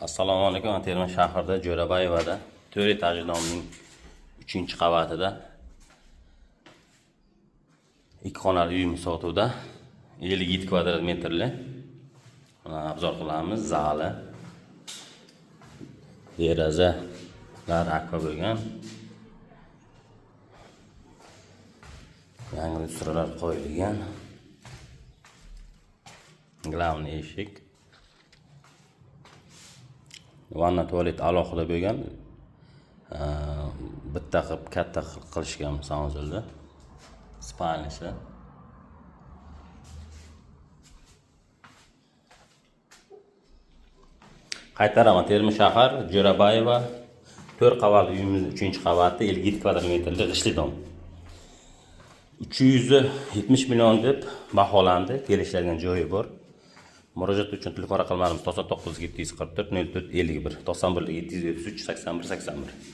Assalomu alaykum. Termiz shahrida Jo'raboyevada 4 etajli domning 3-qavatida 2 xonali uy sotuvda 57 kvadrat metrli. Mana obzor qilamiz. Zali, derazalar akva bo'lgan. Yangi lustralar qo'yilgan. Glavniy eshik. Vanna tualet alohida bo'lgan. Bitta qilib katta qilishgan sanozilda. Spalnisi. Qaytaraman, Termiz shahar, Jo'raboyeva 4 qavatli uyimiz 3-qavatda 57 kvadrat metrli g'ishli dom. 370 million deb baholandi. Kelishilgan joyi bor. Murojaat uchun telefon raqamlarimiz 99 744 04 51 91 773 81 81.